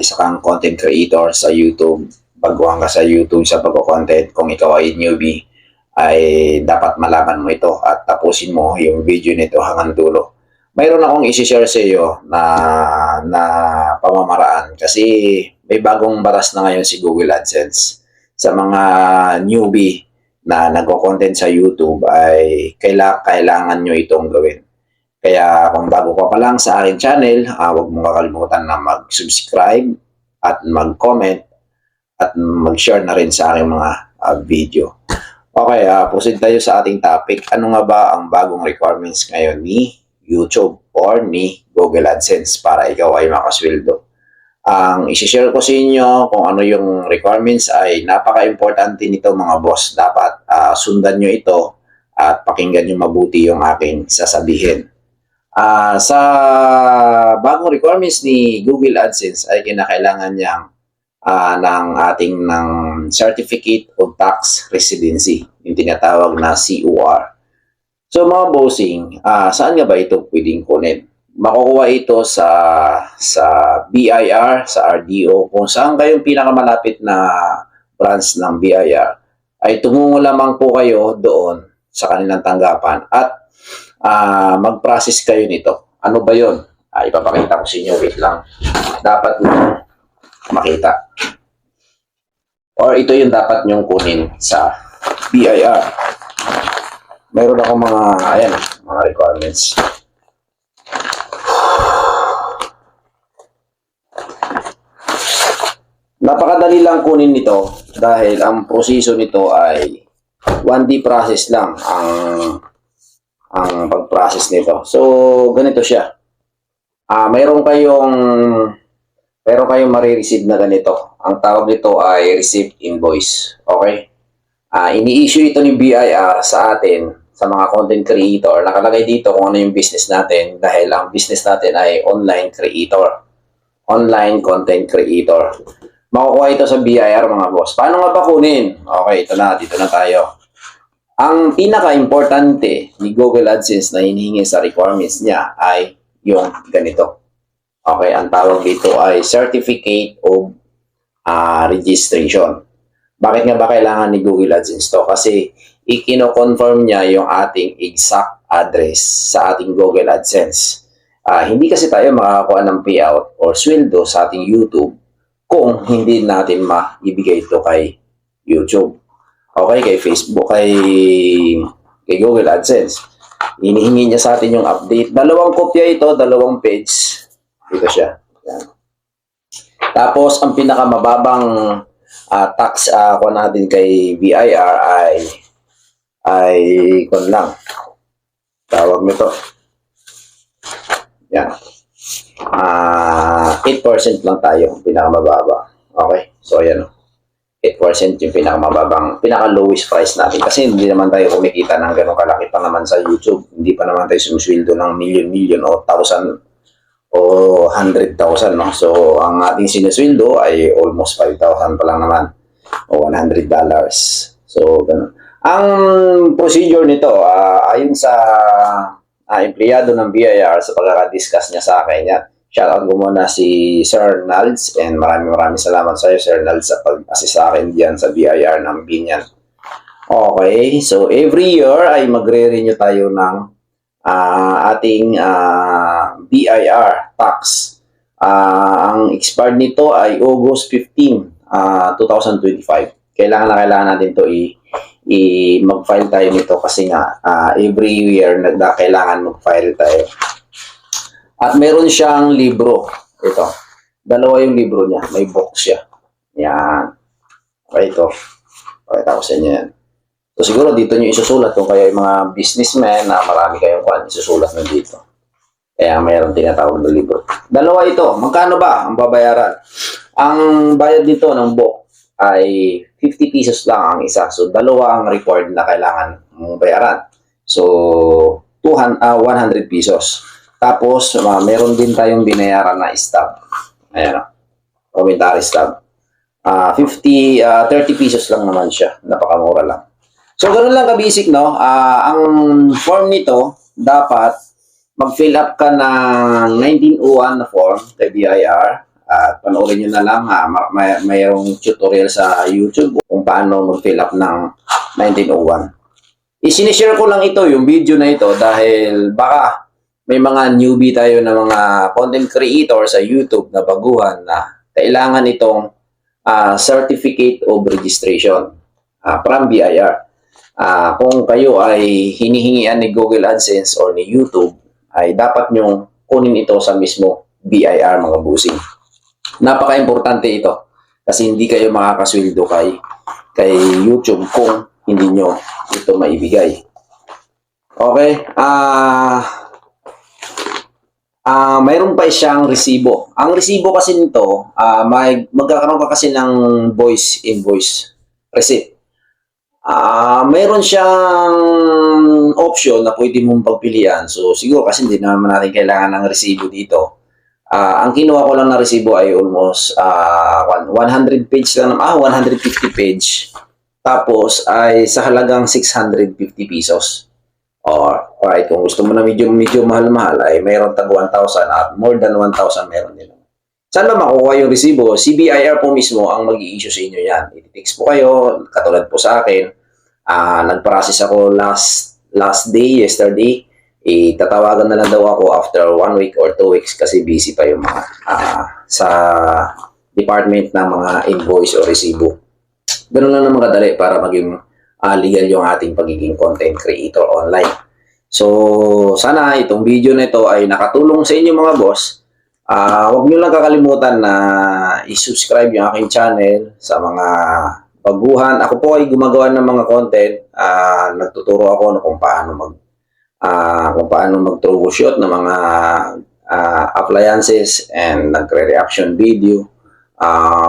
isa kang content creator sa YouTube, baguhan ka sa YouTube sa pagko-content, kung ikaw ay newbie, ay dapat malaman mo ito at tapusin mo yung video nito hanggang dulo. Mayroon akong isi-share sa iyo na pamamaraan kasi may bagong batas na ngayon si Google AdSense. Sa mga newbie na nagko-content sa YouTube ay kailangan nyo itong gawin. Kaya kung bago ka pa lang sa aking channel, huwag mong kakalimutan na mag-subscribe at mag-comment at mag-share na rin sa aking mga video. Okay, proceed tayo sa ating topic. Ano nga ba ang bagong requirements ngayon ni YouTube or ni Google AdSense para ikaw ay makasweldo? Ang isi-share ko sa inyo kung ano yung requirements ay napaka-importante nito mga boss. Dapat sundan nyo ito at pakinggan nyo mabuti yung aking sasabihin. Sa bagong requirements ni Google AdSense ay kinakailangan niyang ng Certificate of Tax Residency, yung tinatawag na COR. So mga bossing, saan nga ba ito pwedeng kunin? Makukuha ito sa BIR, sa RDO, kung saan kayong pinakamalapit na branch ng BIR, ay tumungo lamang po kayo doon sa kanilang tanggapan at mag-process kayo nito. Ano ba yun? Ipapakita ko sa inyo. Wait lang. Dapat nyo makita. Or ito yung dapat nyong kunin sa BIR. Mayroon ako mga requirements. Napakadali lang kunin nito dahil ang proseso nito ay 1D process lang ang pag-process nito. So, ganito siya. Mayroon kayong marireceive na ganito. Ang tawag nito ay receipt invoice. Okay? Ini-issue ito ni BIR sa atin, sa mga content creator. Nakalagay dito kung ano yung business natin dahil ang business natin ay online creator. Online content creator. Makukuha ito sa BIR mga boss. Paano nga ba kunin? Okay, dito na tayo. Ang pinaka-importante ni Google AdSense na hinihingi sa requirements niya ay yung ganito. Okay, ang tawag dito ay Certificate of Registration. Bakit nga ba kailangan ni Google AdSense to? Kasi ikino-confirm niya yung ating exact address sa ating Google AdSense. Hindi kasi tayo makakakuha ng payout or sweldo sa ating YouTube kung hindi natin maibigay ito kay YouTube. Okay, kay Facebook, kay Google AdSense. Hinihingi niya sa atin yung update. Dalawang kopya ito, dalawang page. Dito siya. Yan. Tapos, ang pinakamababang tax kung natin kay BIR ay kung lang. Tawag nito. Yan. 8% lang tayo, pinakamababa. Okay, so ayan. 8% yung pinaka-lowest price natin. Kasi hindi naman tayo kumikita ng ganun kalaki pa naman sa YouTube. Hindi pa naman tayo sumusweldo ng million o 1,000 o 100,000. No? So, ang ating sinusweldo ay almost 5,000 pa lang naman o $100. So, ganun. Ang procedure nito, ayon sa empleyado ng BIR sa pagkakadiscuss niya sa akin yan. Shoutout ko muna si Sir Nalds and maraming salamat sa iyo Sir Nalds sa pag-assist sa akin diyan sa BIR ng Binyan. Okay, so every year ay magre-renew tayo ng ating BIR tax. Ang expired nito ay August 15, 2025. Kailangan natin to mag-file tayo nito kasi nga every year kailangan mag-file tayo. At meron siyang libro. Ito. Dalawa yung libro niya. May box siya. Yan. Okay, ito. Pakita ko sa inyo yan. So, siguro dito nyo isusulat kung kayo yung mga businessmen na marami kayong isusulat na dito. Kaya mayroon tinatawag na libro. Dalawa ito. Magkano ba ang babayaran? Ang bayad dito ng book ay 50 pesos lang ang isa. So, dalawa ang required na kailangan mong bayaran. So, 100 pesos. Tapos, meron din tayong binayaran na stub. Ayan, commentary stub. 30 pesos lang naman siya. Napakamura lang. So, ganoon lang ka-basic, no? Ang form nito, dapat mag-fill up ka ng 1901 na form kay BIR. At panoorin nyo na lang, mayroong tutorial sa YouTube kung paano mag-fill up ng 1901. Isinishare ko lang ito, yung video na ito, dahil baka may mga newbie tayo na mga content creator sa YouTube na baguhan na kailangan itong Certificate of Registration from BIR. Kung kayo ay hinihingian ni Google AdSense or ni YouTube, ay dapat nyong kunin ito sa mismo BIR, mga busing. Napaka-importante ito kasi hindi kayo makakasweldo kay YouTube kung hindi nyo ito maibigay. Okay? Mayroon pa siyang resibo. Ang resibo kasi nito, magkakaroon ka kasi ng voice invoice receipt. Mayroon siyang option na pwede mong pagpilian. So, siguro kasi hindi naman natin kailangan ng resibo dito. Ang kinuha ko lang na resibo ay almost 100 page lang, 150 page. Tapos ay sa halagang 650 pesos. Alright, kung gusto mo na medyo mahal-mahal ay mayroon tag 1,000 at more than 1,000 meron din. Saan ba makukuha yung resibo? Si BIR po mismo ang mag-i-issue sa inyo yan. I-text po kayo, katulad po sa akin. Nag-process ako last day, yesterday. Tatawagan na lang daw ako after 1 week or 2 weeks kasi busy pa yung mga sa department ng mga invoice o resibo. Ganun lang naman kadali para maging legal yung ating pagiging content creator online. So, sana itong video na ito ay nakatulong sa inyo mga boss. Huwag nyo lang kakalimutan na i-subscribe yung aking channel sa mga baguhan. Ako po ay gumagawa ng mga content. Nagtuturo ako kung paano mag-troubleshoot ng mga appliances and nagre-reaction video.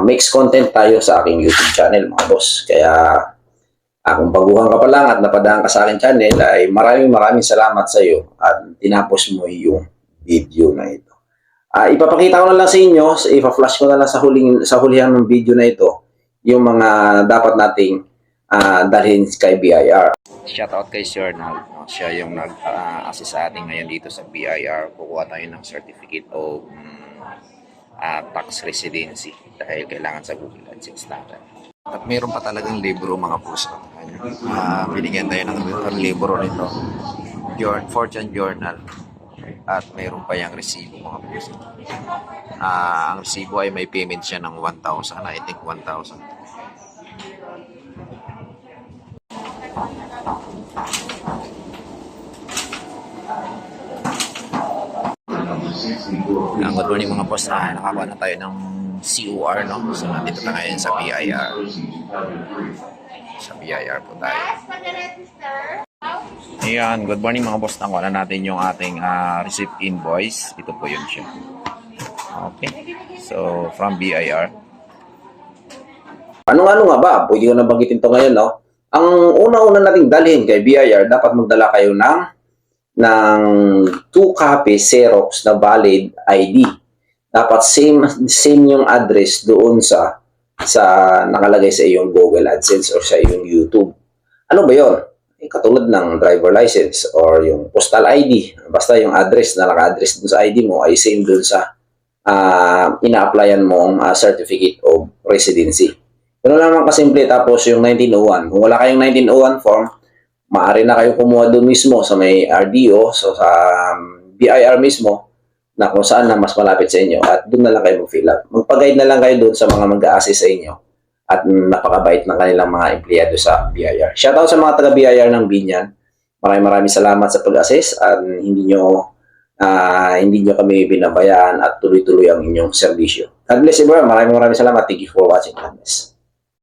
Mix content tayo sa aking YouTube channel mga boss. Kaya kung baguhan ka pa lang at napadaan ka sa aking channel ay maraming salamat sa iyo at tinapos mo yung video na ito. Ipapakita ko na lang sa inyo, ipa-flash ko na lang sa hulihan ng video na ito yung mga dapat nating dalhin kay BIR. Shoutout kay Sir Nal. Siya yung nag-assist sa atin ngayon dito sa BIR. Kukuha tayo ng certificate of tax residency dahil kailangan sa Google AdSense natin. At mayroon pa talagang libro mga puso. Binigyan tayo ng libro nito. Fortune Journal. At mayroon pa yung resibo mga puso. Ang resibo ay may payment siya ng 1,000. I think 1,000. Good morning mga boss. Nakakuha na tayo ng COR, no? So nandito na ngayon sa BIR. Sa BIR po tayo. Ayan, good morning mga boss. Nakuha na natin yung ating receipt invoice. Ito po yun siya. Okay. So, from BIR. Ano nga ba? Pwede ko na banggitin to ngayon, no? Ang una-una nating dalhin kay BIR, dapat magdala kayo ng 2 copy Xerox na valid ID. Dapat same yung address doon sa nakalagay sa iyong Google AdSense or sa iyong YouTube. Ano ba 'yon? Katulad ng driver license or yung postal ID. Basta yung address na naka-address dun sa ID mo ay same dun sa ina-applyan mong certificate of residency. Ganun lang kasimple. Tapos yung 1901. Kung wala kayong 1901 form, maaari na kayo kumuha doon mismo sa may RDO, so sa BIR mismo, na kung saan na mas malapit sa inyo at doon na lang kayo mag-fill up. Magpag-guide na lang kayo doon sa mga mag-a-assist sa inyo at napakabait ng kanilang mga empleyado sa BIR. Shoutout sa mga taga-BIR ng Binyan. Maraming salamat sa pag-assist at hindi nyo kami binabayaan at tuloy-tuloy ang inyong serbisyo. God bless everyone. Maraming salamat. Thank you for watching. God bless.